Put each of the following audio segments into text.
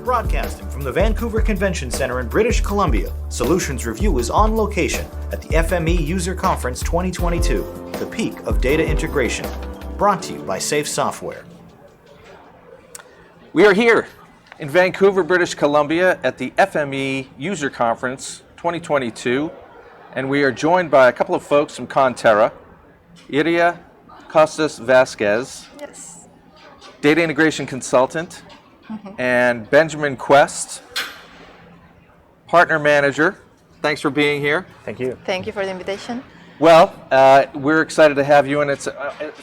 Broadcasting from the Vancouver Convention Center in British Columbia, Solutions Review is on location at the FME User Conference 2022, the peak of data integration, brought to you by Safe Software. We are here in Vancouver, British Columbia at the FME User Conference 2022, and we are joined by a couple of folks from Terra, Iria, Costas, Vázquez, Yes. data integration consultant, and Benjamin Quest, partner manager. Thanks for being here. Thank you. Thank you for the invitation. Well, we're excited to have you, and it's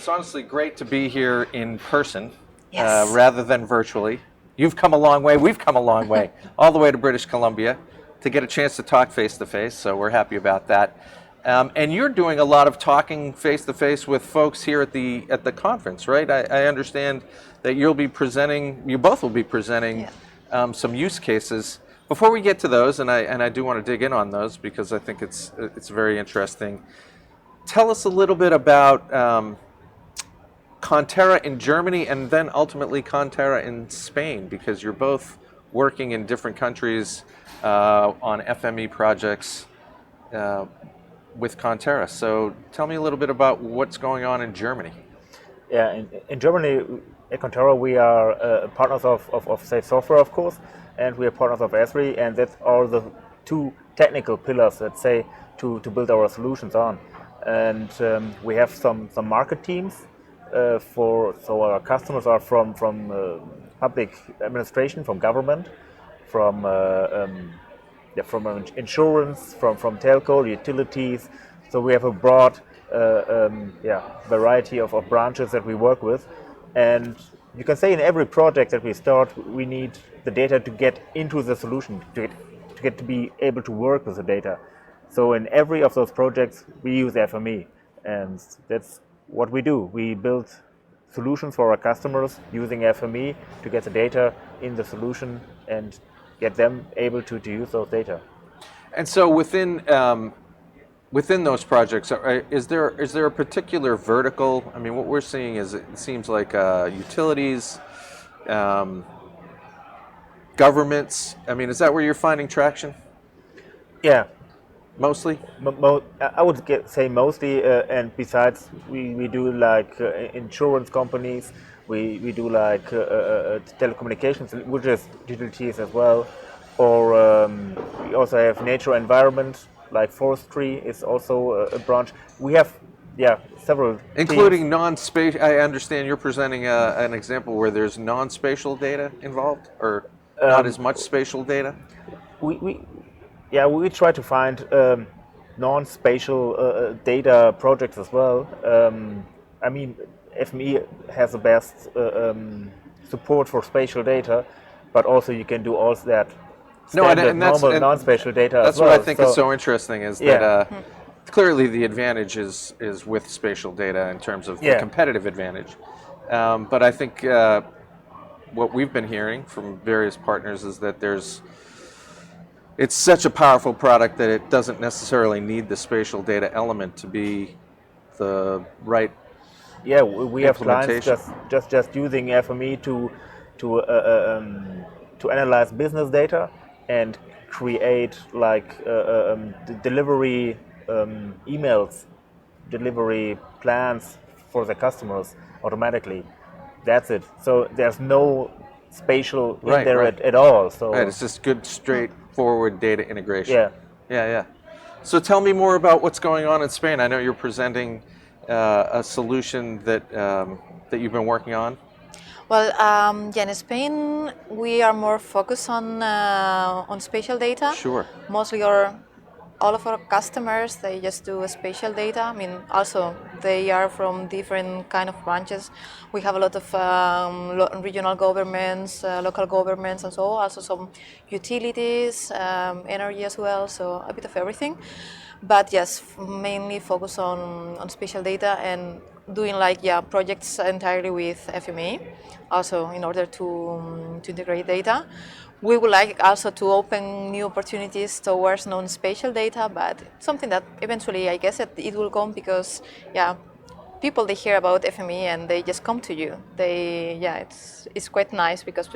honestly great to be here in person Yes. rather than virtually. You've come a long way. We've come a long way, all the way to British Columbia to get a chance to talk face to face. So we're happy about that. And you're doing a lot of talking face to face with folks here at the conference, right? I understand that you both will be presenting some use cases. Before we get to those, and I do want to dig in on those because I think it's very interesting. Tell us a little bit about Terra in Germany and then ultimately Terra in Spain, because you're both working in different countries on FME projects with Terra. So tell me a little bit about what's going on in Germany. Yeah, in Germany, at Terra, we are partners of Safe Software, of course, and we are partners of Esri, and that's all the two technical pillars, let's say, to build our solutions on. And we have some market teams so our customers are from public administration, from government, from insurance, from telco, utilities. So we have a broad variety of branches that we work with. And you can say in every project that we start, we need the data to get into the solution, to be able to work with the data. So in every of those projects, we use FME. And that's what we do. We build solutions for our customers using FME to get the data in the solution and get them able to use those data. And so within those projects, is there a particular vertical? I mean, what we're seeing is it seems like utilities, governments. I mean, is that where you're finding traction? Yeah. Mostly? I would say mostly, and besides, we do like insurance companies, we do like telecommunications, which is utilities as well, or we also have nature environment, like forestry is also a branch. We have, several including teams. non-spatial. I understand you're presenting an example where there's non-spatial data involved, or not as much spatial data? We try to find non-spatial data projects as well. I mean, FME has the best support for spatial data, but also you can do all that normal non-spatial data that's as well. What I think is so interesting is that clearly the advantage is with spatial data in terms of the competitive advantage. But I think what we've been hearing from various partners is that it's such a powerful product that it doesn't necessarily need the spatial data element to be the right we have clients just using FME to analyze business data and create like delivery emails, delivery plans for the customers automatically. That's it. So there's no spatial in there at all. So it's just good, straightforward data integration. Yeah. So tell me more about what's going on in Spain. I know you're presenting a solution that you've been working on. Well, in Spain, we are more focused on spatial data. Sure. Mostly all of our customers, they just do spatial data. I mean, also they are from different kind of branches. We have a lot of regional governments, local governments, and so also some utilities, energy as well. So a bit of everything. But yes, mainly focus on spatial data and doing projects entirely with FME, also in order to integrate data. We would like also to open new opportunities towards non-spatial data, but something that eventually I guess it will come because people, they hear about FME and they just come to you. It's quite nice because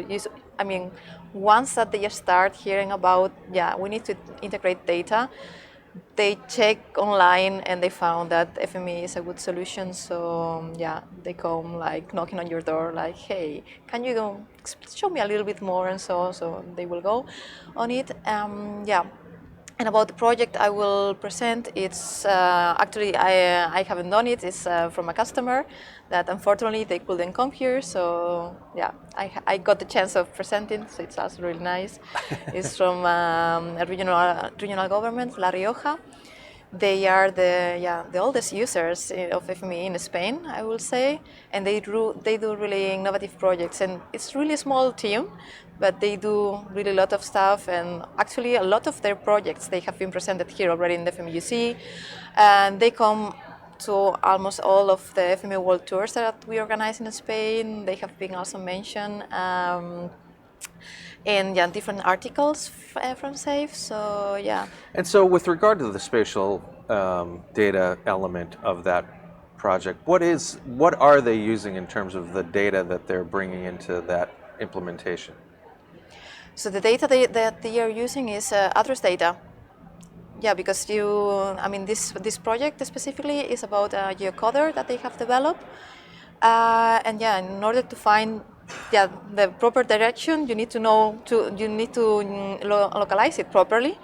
I mean, once that they start hearing about, we need to integrate data, they check online and they found that FME is a good solution. So they come like knocking on your door, like, hey, can you go show me a little bit more, and so they will go on it. And about the project I will present, it's actually I haven't done it. It's from a customer that unfortunately they couldn't come here. So I got the chance of presenting. So it's also really nice. It's from a regional government, La Rioja. They are the oldest users of FME in Spain, I will say, and they do really innovative projects. And it's really a small team, but they do really a lot of stuff. And actually, a lot of their projects they have been presented here already in the FME and they come to almost all of the FME World Tours that we organize in Spain. They have been also mentioned. And different articles from SAFE. So And so, with regard to the spatial data element of that project, what are they using in terms of the data that they're bringing into that implementation? So the data that they are using is address data. Because this project specifically is about a geocoder that they have developed, and in order to find the proper direction, you need to localize it properly,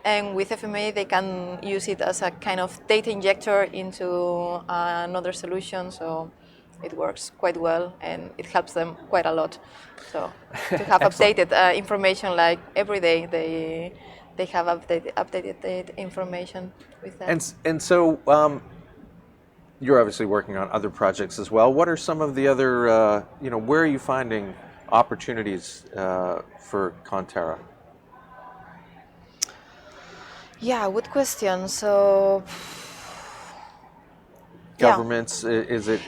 and with FMA they can use it as a kind of data injector into another solution. So it works quite well, and it helps them quite a lot. So to have updated information, like every day they have updated information with that. And so you're obviously working on other projects as well. What are some of the other, where are you finding opportunities for Conterra? Good question. So governments, is it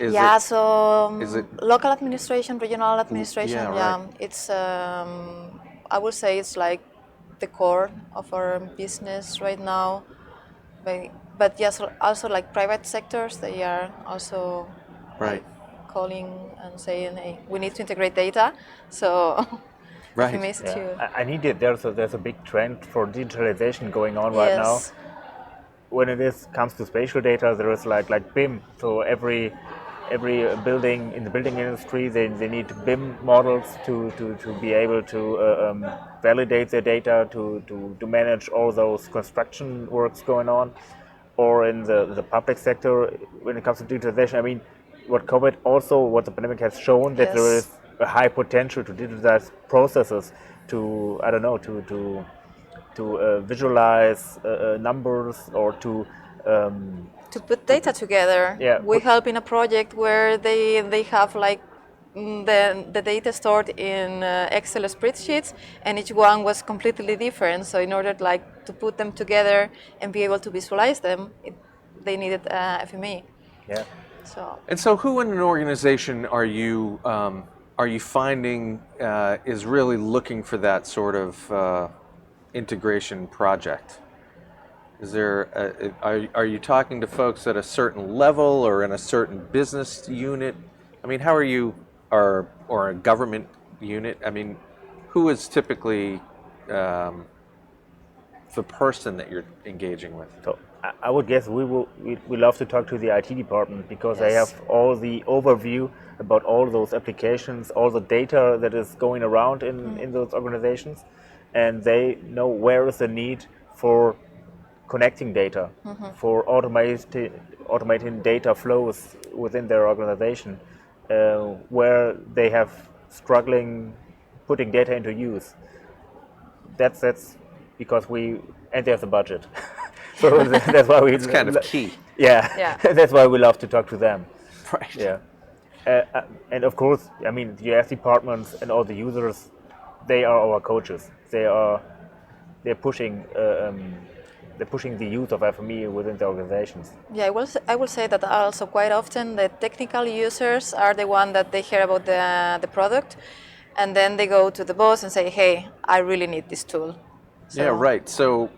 local administration, regional administration. Right. It's I would say it's like the core of our business right now. But yes, also like private sectors, they are also right. calling and saying, hey, we need to integrate data. So right. I need it. There's a big trend for digitalization going on right now. When it comes to spatial data, there is like BIM. So every building in the building industry, they need BIM models to be able to validate their data, to manage all those construction works going on. Or in the public sector, when it comes to digitalization, I mean, what the pandemic has shown, that there is a high potential to digitize processes, to visualize numbers, or to put data together. We help in a project where they have like the data stored in Excel spreadsheets, and each one was completely different. So in order to put them together and be able to visualize them, they needed FME. So who in an organization are you finding is really looking for that sort of integration project? Is there are you talking to folks at a certain level or in a certain business unit? I mean, how are you, or a government unit? I mean, who is typically the person that you're engaging with? So I would guess we love to talk to the IT department, because they have all the overview about all those applications, all the data that is going around in those organizations, and they know where is the need for connecting data, for automating data flows within their organization, where they have struggling putting data into use. That's because and there's a budget. So that's why it's kind of key. Yeah. That's why we love to talk to them. Right. Yeah. And of course, I mean, the US departments and all the users, they are our coaches. They're pushing the use of FME within the organizations. Yeah, I will say that also quite often the technical users are the one that they hear about the product, and then they go to the boss and say, hey, I really need this tool. Yeah, right. So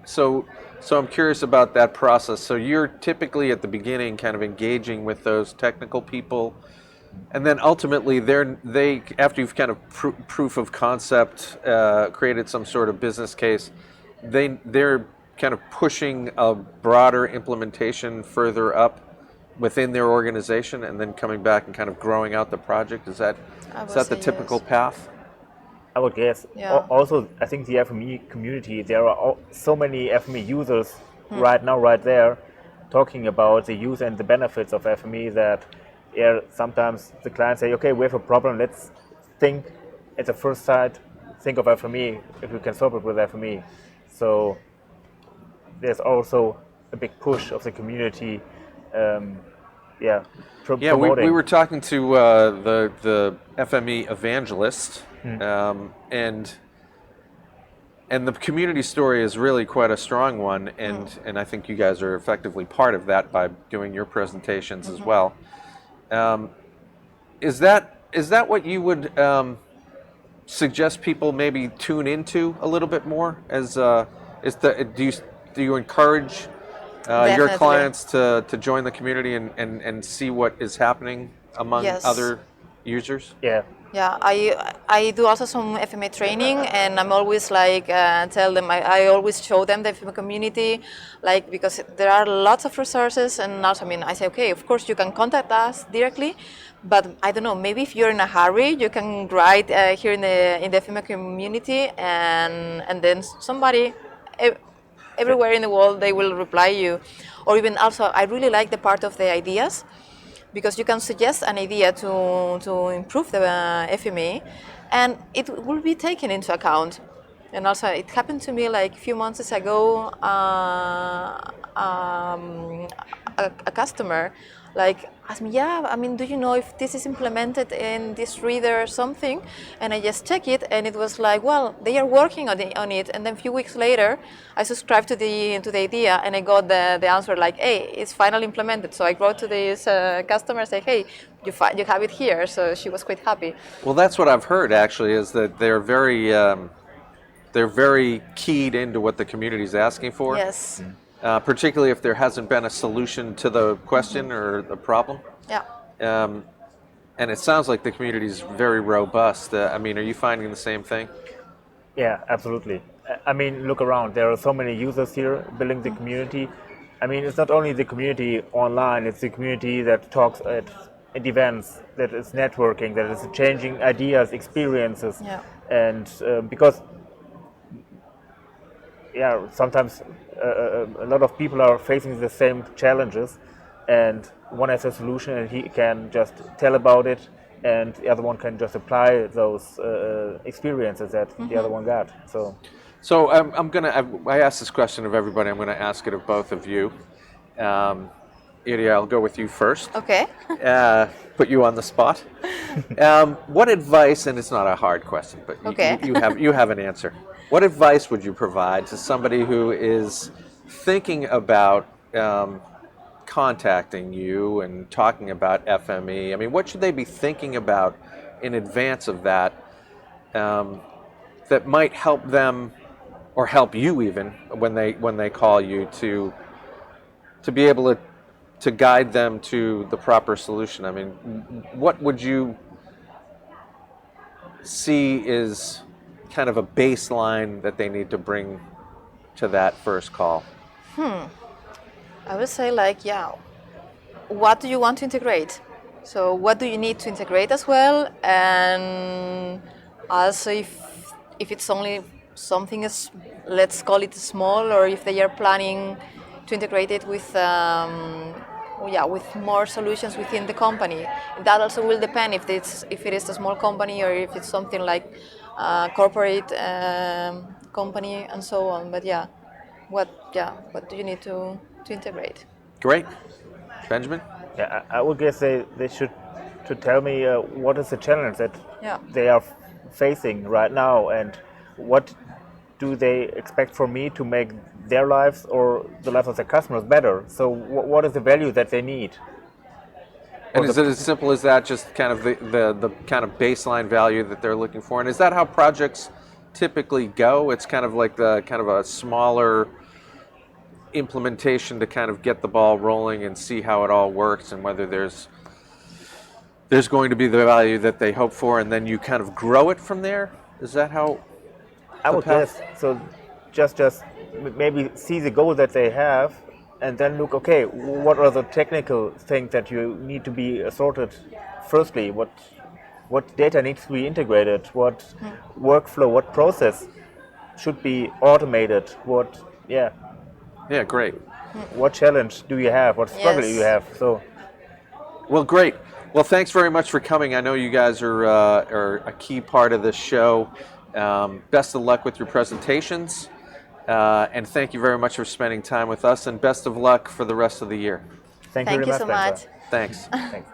So I'm curious about that process. So you're typically at the beginning kind of engaging with those technical people, and then ultimately they after you've kind of proof of concept, created some sort of business case, they're kind of pushing a broader implementation further up within their organization, and then coming back and kind of growing out the project. Is that the typical path? I would guess. Yeah. Also, I think the FME community, there are so many FME users right now, right there, talking about the use and the benefits of FME that sometimes the clients say, okay, we have a problem, let's think at the first sight, think of FME, if we can solve it with FME. So there's also a big push of the community, promoting. We were talking to the FME evangelist, and the community story is really quite a strong one, and I think you guys are effectively part of that by doing your presentations as well. Is that what you would suggest people maybe tune into a little bit more? Do you encourage your clients to join the community and see what is happening among other users? Yeah. Yeah, I do also some FMA training, and I'm always like tell them, I always show them the FMA community, like, because there are lots of resources, and also, I mean, I say, okay, of course you can contact us directly, but I don't know, maybe if you're in a hurry, you can write here in the FMA community, and then somebody everywhere in the world they will reply you, or even also I really like the part of the ideas, because you can suggest an idea to improve the FME, and it will be taken into account. And also, it happened to me like a few months ago. A customer like asked me, yeah, I mean, do you know if this is implemented in this reader or something? And I just check it, and it was like, well, they are working on it. And then a few weeks later, I subscribed to the idea, and I got the answer like, hey, it's finally implemented. So I wrote to this customer and said, hey, you have it here. So she was quite happy. Well, that's what I've heard actually, is that they're very keyed into what the community is asking for. Yes. Particularly if there hasn't been a solution to the question or the problem. Yeah. And it sounds like the community is very robust. I mean, are you finding the same thing? Yeah, absolutely. I mean, look around. There are so many users here building the community. I mean, it's not only the community online, it's the community that talks at events, that is networking, that is changing ideas, experiences. Yeah. And because sometimes a lot of people are facing the same challenges, and one has a solution and he can just tell about it, and the other one can just apply those experiences that the other one got. So I asked this question of everybody. I'm gonna ask it of both of you. Iria, I'll go with you first. Okay. Put you on the spot. What advice, and it's not a hard question, but Okay. you have an answer. What advice would you provide to somebody who is thinking about contacting you and talking about FME? I mean, what should they be thinking about in advance of that that might help them, or help you even when they call you to be able to guide them to the proper solution? I mean, what would you see is kind of a baseline that they need to bring to that first call? I would say, like, what do you want to integrate? So what do you need to integrate as well? And also if it's only something let's call it small, or if they are planning to integrate it with more solutions within the company. That also will depend if it is a small company, or if it's something like corporate company and so on. But what do you need to integrate? Great. Benjamin? Yeah, I would guess they should to tell me what is the challenge that Yeah. they are facing right now, and what do they expect from me to make their lives or the lives of their customers better. So what is the value that they need? And is it as simple as that, just kind of the kind of baseline value that they're looking for? And is that how projects typically go? It's kind of like a smaller implementation to kind of get the ball rolling and see how it all works and whether there's going to be the value that they hope for, and then you kind of grow it from there? Is that how? I would guess. So just maybe see the goal that they have, and then look, okay, what are the technical things that you need to be sorted? Firstly, what data needs to be integrated? What workflow? What process should be automated? Yeah, great. What challenge do you have? What struggle do you have? So, well, great. Well, thanks very much for coming. I know you guys are a key part of this show. Best of luck with your presentations, and thank you very much for spending time with us, and best of luck for the rest of the year. thank you very so much. much. Thanks. Thanks.